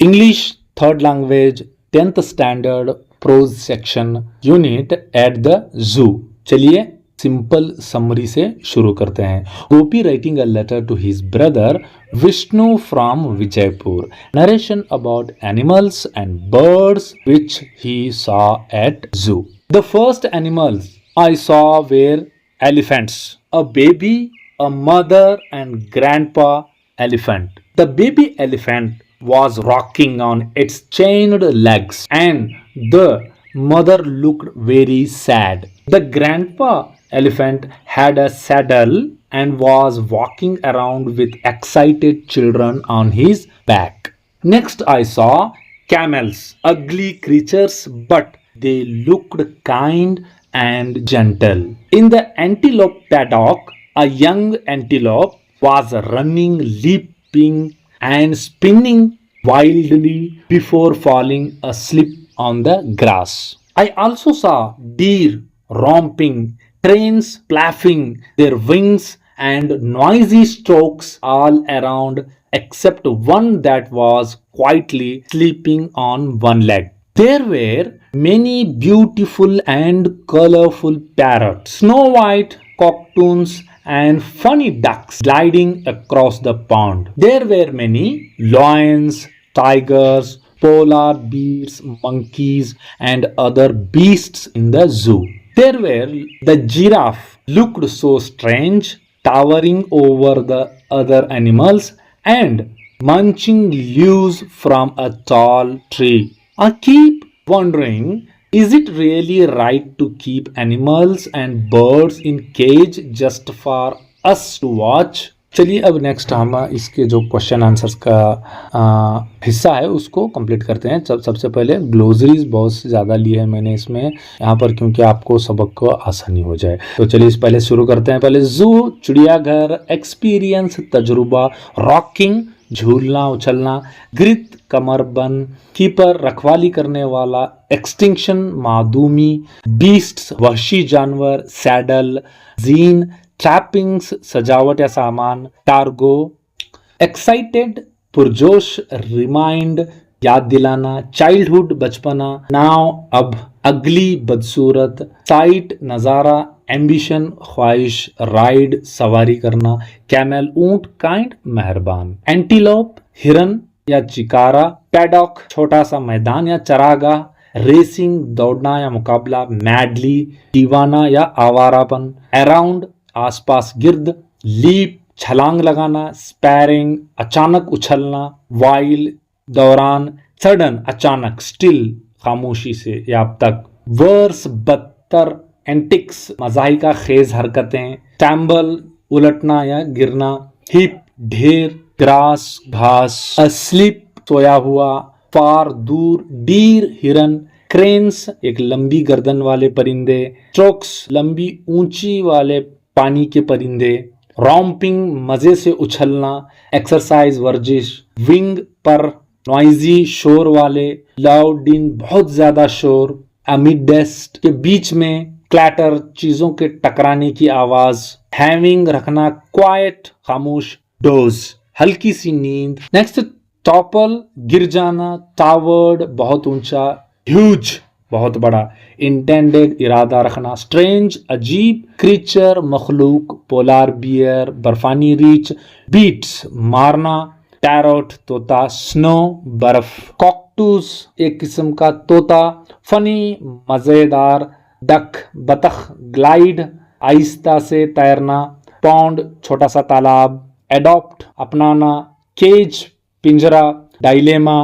English third language 10th standard prose section unit at the zoo. चलिए simple summary से शुरू करते हैं. Gopi writing a letter to his brother Vishnu from Vijayapur. Narration about animals and birds which he saw at zoo. The first animals I saw were elephants. A baby, a mother and grandpa elephant. The baby elephant was rocking on its chained legs and the mother looked very sad. The grandpa elephant had a saddle and was walking around with excited children on his back. Next I saw camels, ugly creatures but they looked kind and gentle. In the antelope paddock, a young antelope was running, leaping and spinning wildly before falling asleep on the grass. I also saw deer romping, trains flapping their wings and noisy strokes all around except one that was quietly sleeping on one leg. There were many beautiful and colorful parrots, snow white cockatoos and funny ducks gliding across the pond. There were many lions, tigers, polar bears, monkeys and other beasts in the zoo. There were the giraffe looked so strange, towering over the other animals and munching leaves from a tall tree. I keep wondering, is it really right to keep animals and birds in cage just for us to watch? चलिए अब next हम इसके जो question answers का हिस्सा है उसको complete करते हैं. सबसे पहले ग्लोसरीज बहुत ज़्यादा लिए हैं मैंने इसमें यहाँ पर क्योंकि आपको सबक को आसानी हो जाए. तो चलिए इस पहले शुरू करते हैं. पहले जू चिड़ियाघर, एक्सपीरियंस तजुर्बा, रॉकिंग झूलना उछलना, ग्रित कमरबंद, कीपर रखवाली करने वाला, एक्सटिंक्शन मादूमी, बीस्ट्स वहशी जानवर, सैडल, जीन ट्रैपिंग्स सजावट या सामान, टार्गो एक्साइटेड पुरजोश, रिमाइंड याद दिलाना, चाइल्डहुड बचपना, नाव अब, अगली बदसूरत, साइट नज़ारा, एम्बिशन ख्वाहिश, राइड सवारी करना, कैमल ऊंट, काइंड मेहरबान, एंटीलोप हिरन या चिकारा, पैडॉक छोटा सा मैदान या चरागाह, रेसिंग दौड़ना या मुकाबला, मैडली दीवाना या आवारापन, अराउंड आसपास गिर्द, लीप छलांग लगाना, स्पैरिंग अचानक उछलना, वाइल दौरान, सडन अचानक, स्टिल खामोशी से या अब तक, वर्स बदतर, एंटिक्स मजाहिका खेज हरकतें, टैम्बल उलटना या गिरना, हिप ढेर, ग्रास घास, अस्लीप सोया हुआ, फार दूर, डीर हिरन, क्रेन्स एक लंबी गर्दन वाले परिंदे, स्ट्रोक्स लंबी ऊंची वाले पानी के परिंदे, रॉम्पिंग मजे से उछलना, एक्सरसाइज वर्जिश, विंग पर नॉइजी शोर वाले, लाउड इन बहुत ज्यादा शोर, अमिडेस्ट के बीच में, क्लैटर चीजों के टकराने की आवाज, हैविंग रखना, क्वाइट खामोश, डोज हल्की सी नींद. नेक्स्ट टॉपल गिर जाना, टावर्ड बहुत ऊंचा, ह्यूज बहुत बड़ा, इंटेंडेड इरादा रखना, स्ट्रेंज अजीब, क्रीचर मखलूक, पोलार बियर बर्फानी रीछ, बीट्स मारना, टैरोट तोता, स्नो बर्फ, कॉकटूस एक किस्म का तोता, फनी मजेदार, डक बतख, ग्लाइड आहिस्ता से तैरना, पौंड छोटा सा तालाब, एडॉप्ट अपनाना, केज पिंजरा, डायलेमा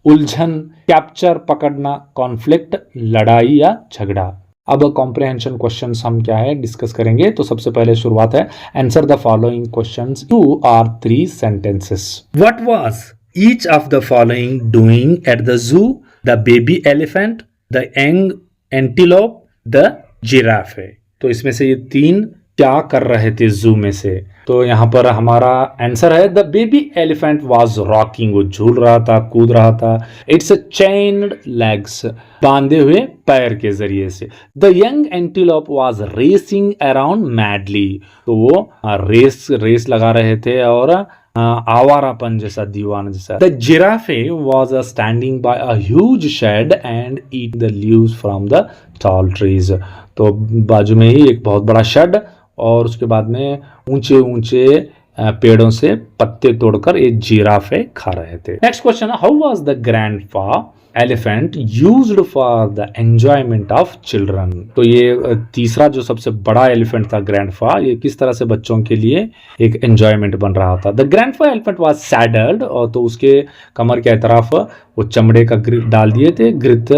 उलझन, कैप्चर पकड़ना, कॉन्फ्लिक्ट लड़ाई या झगड़ा. अब कॉम्प्रिहेंशन क्वेश्चंस हम क्या है डिस्कस करेंगे. तो सबसे पहले शुरुआत है, answer the following questions 2 or 3 sentences. What was each of the following doing at the zoo? The baby elephant, the young antelope, the giraffe. तो इसमें से ये 3 क्या कर रहे थे जू में से. तो यहाँ पर हमारा आंसर है the baby elephant was rocking, वो झूल रहा था, कूद रहा था. इट्स चेन्ड लेग्स, बांधे हुए पैर के जरिए से. The young antelope was racing around madly, तो वो रेस लगा रहे थे और आवारापन जैसा, दीवाना जैसा। The giraffe was standing by a huge shed and eat the leaves from the tall trees. तो बाजू में ही एक बहुत बड़ा शेड और उसके बाद में ऊंचे ऊंचे पेड़ों से पत्ते तोड़कर ये जिराफे खा रहे थे। Next question, how was the grandpa elephant used for the enjoyment of children. तो ये तीसरा जो सबसे बड़ा एलिफेंट था ग्रैंडपा, ये किस तरह से बच्चों के लिए एक एंजॉयमेंट बन रहा था। द ग्रैंडपा एलिफेंट वाज सैडल्ड, और तो उसके कमर के तरफ वो चमड़े का ग्रिप डाल दिए थे, ग्रित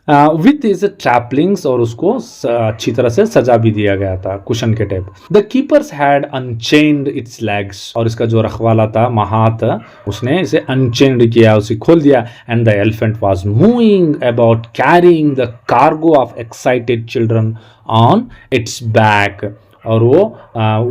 विथ इज ट्रैपलिंग्स, और उसको अच्छी तरह से सजा भी दिया गया था कुशन के type. The keepers had unchained it's legs, और इसका जो रखवाला था महात, उसने इसे अनचेन्ड किया, उसे खोल दिया। And the elephant was moving about carrying the cargo of excited children on it's back, और वो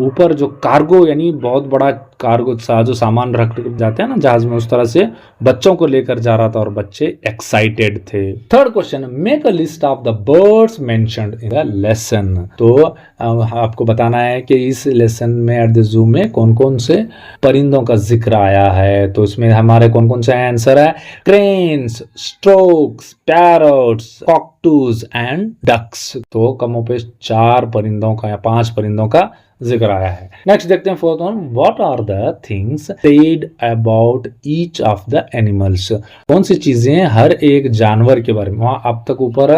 ऊपर जो कार्गो यानी बहुत बड़ा कार्गो जो सामान रख जाते हैं ना जहाज में, उस तरह से बच्चों को लेकर जा रहा था और बच्चे एक्साइटेड थे। Third question, make a list of the birds mentioned in the lesson. तो आपको बताना है कि इस लेसन में एट द जू में कौन कौन से परिंदों का जिक्र आया है। तो इसमें हमारे कौन कौन से आंसर है, cranes, storks, parrots, cockatoos and ducks. तो कमोपेश 4 परिंदों का या 5 परिंदों का जिक्र आया है। नेक्स्ट देखते हैं fourth one, what are the things said about each of the animals. कौन सी चीजें हर एक जानवर के बारे में, वहां अब तक ऊपर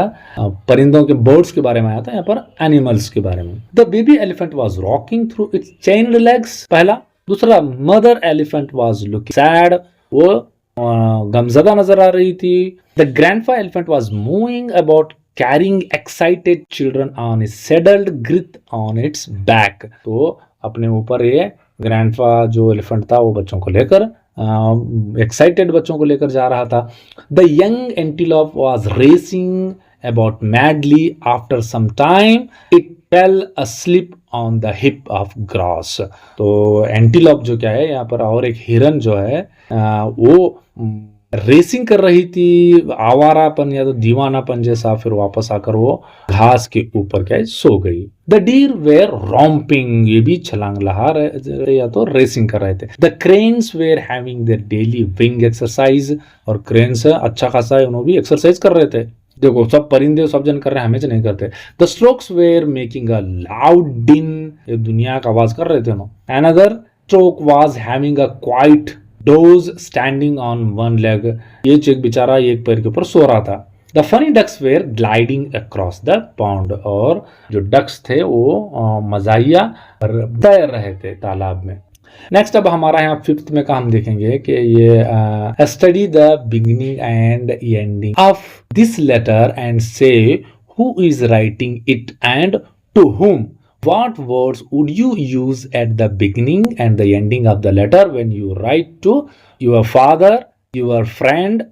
परिंदों के बर्ड्स के बारे में आया था, यहाँ पर एनिमल्स के बारे में। The baby elephant was rocking through it's chained legs, पहला। दूसरा, mother elephant was looking sad, वो गमजदा नजर आ रही थी। The grandpa elephant was moving about carrying excited children on a saddled grip on its back। तो अपने ऊपर ये ग्रैंडपा जो एलिफेंट था वो बच्चों को लेकर एक्साइटेड बच्चों को लेकर जा रहा था। The young antelope was racing about madly, after some time it fell asleep on the hip of grass। तो एंटीलोप जो क्या है यहाँ पर, और एक हिरन जो है वो रेसिंग कर रही थी, आवारापन या तो दीवानापन जैसा, फिर वापस आकर वो घास के ऊपर क्या है सो गई। द डीर वेर रॉम्पिंग, ये भी छलांग लगा रहे या तो रेसिंग कर रहे थे। The cranes were having their daily wing exercise, और क्रेन्स अच्छा खासा उन्होंने भी एक्सरसाइज कर रहे थे। देखो सब परिंदे सब जन कर रहे हैं, हमें नहीं करते। The storks were making a loud din, ये दुनिया का आवाज कर रहे थे उन्होंने। Another stork was having a quiet doze standing on one leg, ये एक बेचारा एक पैर के ऊपर सो रहा था। The funny ducks were gliding across the pond, और जो डक्स थे वो मजाहिया तैर रहे थे तालाब में। नेक्स्ट अब हमारा यहाँ फिफ्थ में का हम देखेंगे कि ये study the beginning and ending of this letter and से who is writing it and to whom। What words would you use at the beginning and the ending of the letter when you write to your father, your friend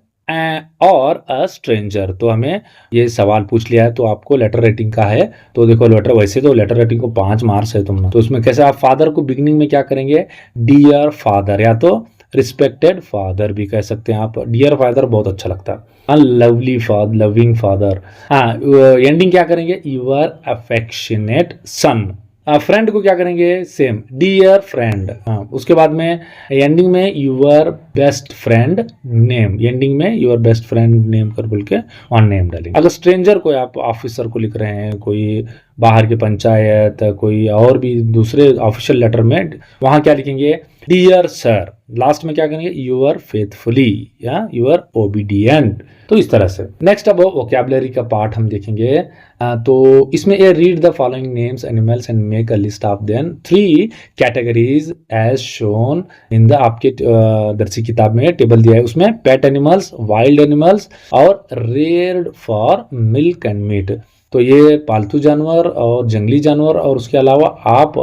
और a stranger। तो हमें ये सवाल पूछ लिया है, तो आपको लेटर राइटिंग का है। तो देखो लेटर, वैसे तो लेटर राइटिंग को 5 मार्क्स है तुमने, तो इसमें कैसे आप फादर को बिगिनिंग में क्या करेंगे, डियर फादर, या तो रिस्पेक्टेड फादर भी कह सकते हैं आप। डियर फादर बहुत अच्छा लगता है। Lovely father, loving father. हाँ, एंडिंग क्या करेंगे, यूर अफेक्शनेट सन। फ्रेंड को क्या करेंगे, सेम, डियर फ्रेंड। उसके बाद में एंडिंग में your best friend name, ending में यूर बेस्ट फ्रेंड नेम कर बोल के वन नेम डालेंगे। अगर स्ट्रेंजर को आप ऑफिसर को लिख रहे हैं, कोई बाहर की पंचायत, कोई और भी दूसरे ऑफिशियल लेटर में, वहां क्या लिखेंगे, डियर सर। लास्ट में क्या करेंगे, यूर फेथफुली या यूर ओबीडियंट। तो इस तरह से। नेक्स्ट अब वोकैबुलरी का पार्ट हम देखेंगे। तो इसमें ये read the following names animals and make a list of them. 3 categories as shown in the, आपके दर्सी किताब में टेबल दिया है, उसमें पेट एनिमल्स, वाइल्ड एनिमल्स और reared for milk and meat. तो ये पालतू जानवर और जंगली जानवर, और उसके अलावा आप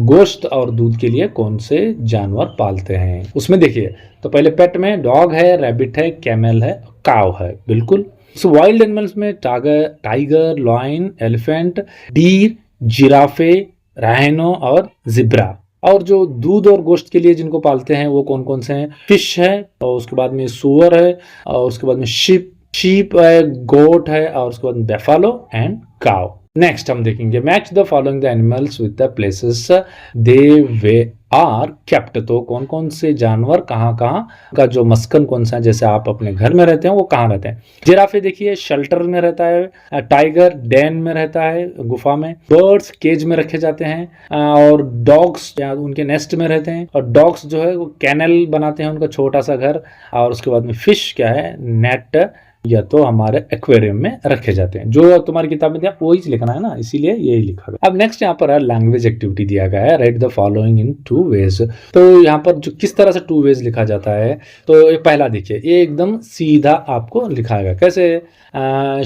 गोश्त और दूध के लिए कौन से जानवर पालते हैं उसमें देखिए। तो पहले पेट में डॉग है, रैबिट है, कैमल है, काव है, बिल्कुल। वाइल्ड एनिमल्स में tiger, lion, elephant, deer, giraffe, rhino और जिब्रा। और जो दूध और गोश्त के लिए जिनको पालते हैं वो कौन कौन से हैं, फिश है, और उसके बाद में सुअर है, और उसके बाद में शीप है, गोट है, और उसके बाद बेफालो एंड काव। नेक्स्ट हम देखेंगे match the following the animals with the places they way are kept. तो कौन कौन से जानवर कहाँ कहाँ का जो मस्कन कौन सा है, जैसे आप अपने घर में रहते हैं वो कहाँ रहते हैं। जिराफे देखिए शेल्टर में रहता है, टाइगर डेन में रहता है गुफा में, बर्ड्स केज में रखे जाते हैं और डॉग्स उनके नेस्ट में रहते हैं, और डॉग्स जो है वो कैनल बनाते हैं उनका छोटा सा घर, और उसके बाद में फिश क्या है नेट या तो हमारे एक्वेरियम में रखे जाते हैं। जो तुम्हारी किताब में दिया वही लिखना है ना, इसीलिए यही लिखा गया। अब नेक्स्ट यहाँ पर है लैंग्वेज एक्टिविटी दिया गया है, write the following in 2 ways. तो यहाँ पर जो किस तरह से 2 वेज लिखा जाता है, तो एक पहला देखिए ये एकदम सीधा आपको लिखाएगा कैसे,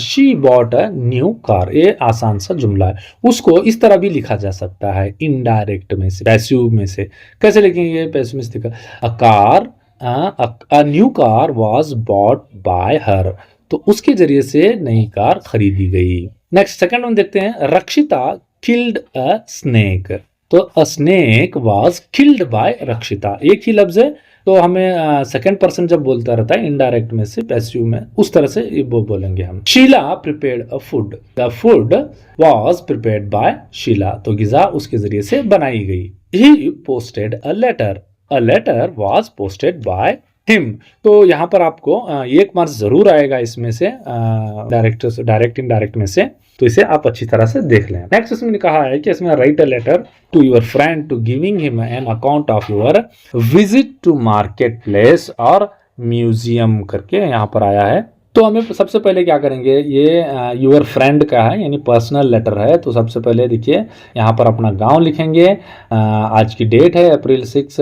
she bought a new car, ये आसान सा जुमला है। उसको इस तरह भी लिखा जा सकता है इनडायरेक्ट में से, पैसिव में से। कैसे लिखेंगे पैसिव में से, a car a new car was bought by हर, तो उसके जरिए से नई कार खरीदी गई। नेक्स्ट सेकंड वन देखते हैं, रक्षिता किल्ड अ स्नेक। तो a snake was killed by Rakshita, एक ही लफ्ज है, तो हमें सेकंड पर्सन जब बोलता रहता है इनडायरेक्ट में से पैसिव में, उस तरह से ये बोलेंगे हम। Sheila prepared a food, the food was prepared by Sheila, तो गिजा उसके जरिए से बनाई गई। He posted a letter, a letter was posted by him. तो यहाँ पर आपको 1 मार्क्स जरूर आएगा इसमें से, डायरेक्ट इनडायरेक्ट में से, तो इसे आप अच्छी तरह से देख लें। नेक्स्ट इसमें कहा है कि इसमें write a letter to your friend to giving him an account of your visit to market place और म्यूजियम करके यहाँ पर आया है। तो हमें सबसे पहले क्या करेंगे, ये यूर फ्रेंड का है यानी पर्सनल लेटर है, तो सबसे पहले देखिए यहाँ पर अपना गांव लिखेंगे। आज की डेट है अप्रैल 6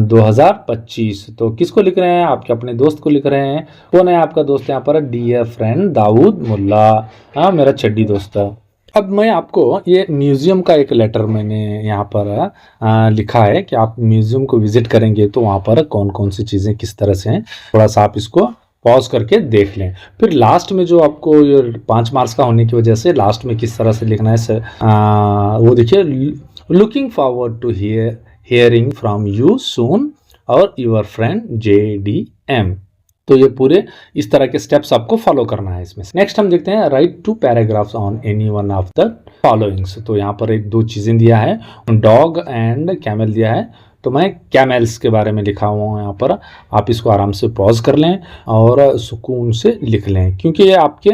2025, तो किसको लिख रहे हैं, आपके अपने दोस्त को लिख रहे हैं। कौन है आपका दोस्त यहाँ पर, डियर फ्रेंड दाऊद मुल्ला, हाँ मेरा चड्डी दोस्त है। अब मैं आपको ये म्यूजियम का एक लेटर मैंने यहाँ पर लिखा है कि आप म्यूजियम को विजिट करेंगे तो वहाँ पर कौन कौन सी चीज़ें किस तरह से हैं, थोड़ा सा आप इसको पॉज करके देख लें। फिर लास्ट में जो आपको ये 5 मार्क्स का होने की वजह से लास्ट में किस तरह से लिखना है वो देखिए, looking forward to hearing from you soon और योर फ्रेंड JDM। तो ये पूरे इस तरह के स्टेप्स आपको फॉलो करना है इसमें। नेक्स्ट हम देखते हैं right 2 paragraphs on any one of the followings. तो यहाँ पर 1-2 चीज़ें दिया है, डॉग एंड कैमल दिया है, तो मैं कैमेल्स के बारे में लिखा हुआ हूँ यहाँ पर। आप इसको आराम से पॉज कर लें और सुकून से लिख लें, क्योंकि ये आपके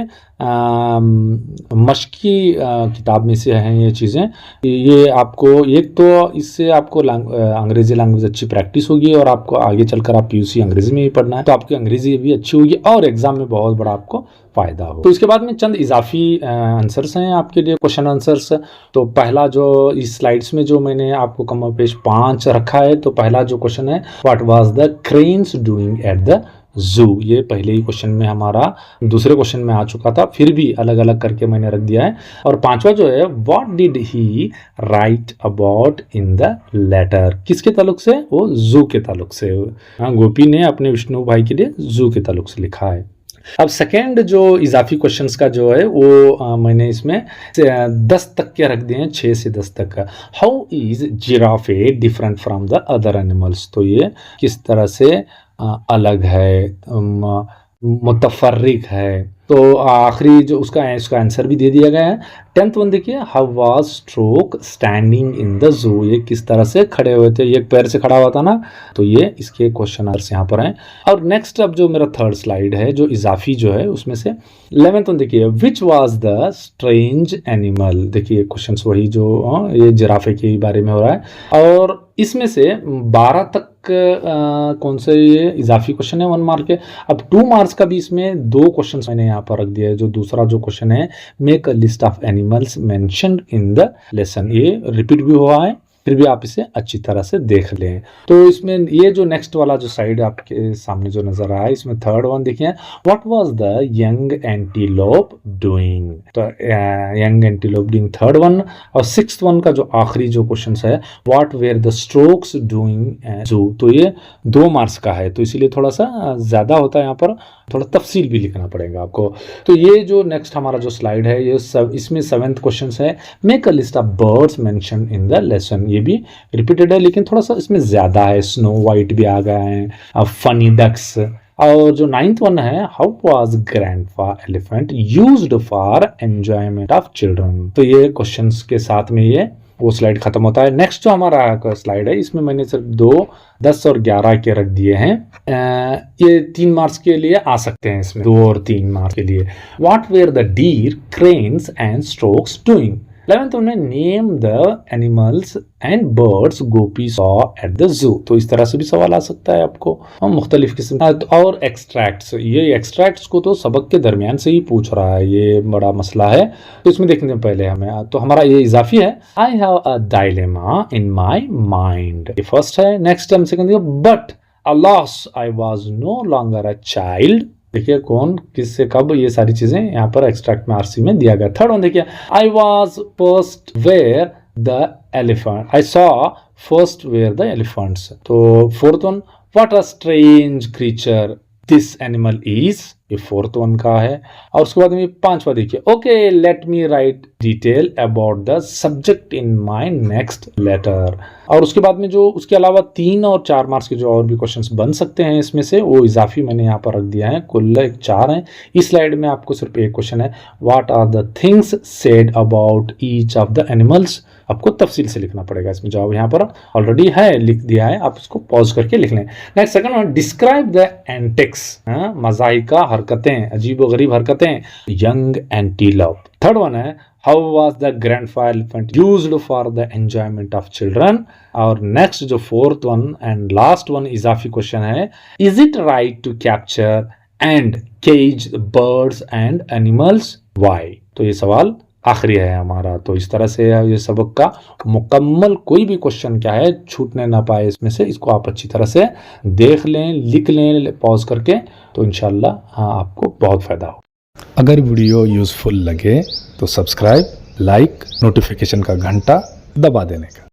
मश्की किताब में से हैं ये चीज़ें। ये आपको एक तो इससे आपको अंग्रेजी लैंग्वेज अच्छी प्रैक्टिस होगी, और आपको आगे चलकर आप PUC अंग्रेजी में ही पढ़ना है, तो आपकी अंग्रेजी भी अच्छी होगी और एग्जाम में बहुत बड़ा आपको फायदा हो। तो इसके बाद में चंद इजाफी आंसर्स हैं आपके लिए, क्वेश्चन आंसर्स। तो पहला जो इस स्लाइड्स में जो मैंने आपको कम पेज 5 रखा है, तो पहला जो क्वेश्चन है, what was the cranes doing at the जू। ये पहले ही क्वेश्चन में हमारा दूसरे क्वेश्चन में आ चुका था, फिर भी अलग अलग करके मैंने रख दिया है। और 5वां जो है, what did he write about in the letter, किसके ताल्लुक से, वो जू के ताल्लुक से। गोपी ने अपने विष्णु भाई के लिए जू के ताल्लुक से लिखा है। अब सेकेंड जो इजाफी क्वेश्चंस का जो है वो मैंने इसमें 10 तक के रख दिए हैं, 6 से 10 तक का। How is giraffe different from the other animals, तो ये किस तरह से अलग है, मुतफर्रिक है। तो आखिरी जो उसका आंसर भी दे दिया गया है। 10th वन देखिए, how was stroke standing in the zoo, ये किस तरह से खड़े हुए थे, एक पैर से खड़ा हुआ था ना, तो ये इसके क्वेश्चन आंसर यहाँ पर हैं। और नेक्स्ट अब जो मेरा 3rd स्लाइड है जो इजाफी जो है उसमें से 11th वन देखिए, which was the strange animal. देखिए क्वेश्चन वही जो ये जिराफे के बारे में हो रहा है, और इसमें से 12 तक कौन से ये इजाफी क्वेश्चन है 1 मार्क के। अब 2 मार्क्स का भी इसमें 2 क्वेश्चन मैंने यहाँ पर रख दिया है। जो दूसरा जो क्वेश्चन है, make a list of animals mentioned in the lesson, ये रिपीट भी हुआ है, फिर भी आप इसे अच्छी तरह से देख लें। तो इसमें ये जो नेक्स्ट वाला जो साइड आपके सामने जो नजर आया, इसमें 3rd वन देखिए, what was the young antelope doing. तो young antelope doing 3rd one. और 6th वन का जो आखिरी जो क्वेश्चन है, what were the storks doing zoo, तो ये 2 मार्क्स का है, तो इसीलिए थोड़ा सा ज्यादा होता है, यहाँ पर थोड़ा तफसील भी लिखना पड़ेगा आपको। तो ये जो नेक्स्ट हमारा जो स्लाइड है, ये सब इसमें 7th क्वेश्चन है, make a list of birds mention in the lesson. ये भी रिपीटेड है लेकिन थोड़ा सा इसमें ज्यादा है, स्नो वाइट भी आ गया है, फनी डक्स, और जो 9th वन है, how was grandpa elephant used for enjoyment of children. तो ये क्वेश्चंस के साथ में ये वो स्लाइड खत्म होता है। नेक्स्ट जो हमारा स्लाइड है, इसमें मैंने सिर्फ 2, 10 और 11 के रख दिए हैं। ये 3 मार्क्स के लिए आ सकते हैं, इसमें 2 और 3 मार्क्स के लिए। What were the deer, cranes and storks doing. 11th में name the animals and birds Gopi saw at the zoo. तो इस तरह से भी सवाल आ सकता है आपको, मुख्तलिफ किस्म। और एक्सट्रैक्ट्स, ये एक्सट्रैक्ट्स को तो सबक के दरमियान से ही पूछ रहा है, ये बड़ा मसला है। तो इसमें देखने पहले हमें, तो हमारा ये इजाफी है, I have a dilemma in my mind, ये फर्स्ट है। नेक्स्ट हम second, but alas I was no longer a child. देखिए कौन किससे कब, ये सारी चीजें यहाँ पर एक्सट्रैक्ट में आरसी में दिया गया। थर्ड वन देखिए, I was first were the elephant, I saw first were the elephants. तो fourth one, what a strange creature this animal is, ये फोर्थ वन का है। और उसके बाद में 5वां देखिए, okay let me write detail about the subject in my next letter. और उसके बाद में जो उसके अलावा 3 और 4 मार्क्स के जो और भी क्वेश्चंस बन सकते हैं इसमें से, वो इजाफी मैंने यहाँ पर रख दिया है। कुल 4 हैं। इस स्लाइड में आपको सिर्फ एक क्वेश्चन है, what are the things said about each of the animals. आपको तफसील से लिखना पड़ेगा, इसमें जवाब यहाँ पर ऑलरेडी है, लिख दिया है, आप इसको पॉज करके लिख लें। Next second one, describe the antics, मज़ाहिका हरकतें, अजीबोगरीब हरकतें, यंग एंटीलोप। थर्ड वन है, how was the grandpa elephant used for the enjoyment of children. और नेक्स्ट जो fourth one and last one इजाफी क्वेश्चन है, is it right to capture and cage birds and animals, why. तो ये सवाल आखिरी है हमारा। तो इस तरह से ये सबक का मुकम्मल कोई भी क्वेश्चन क्या है छूटने ना पाए इसमें से, इसको आप अच्छी तरह से देख लें, लिख लें पॉज करके, तो इंशाल्लाह हाँ आपको बहुत फ़ायदा हो। अगर वीडियो यूज़फुल लगे तो सब्सक्राइब, लाइक, नोटिफिकेशन का घंटा दबा देने का।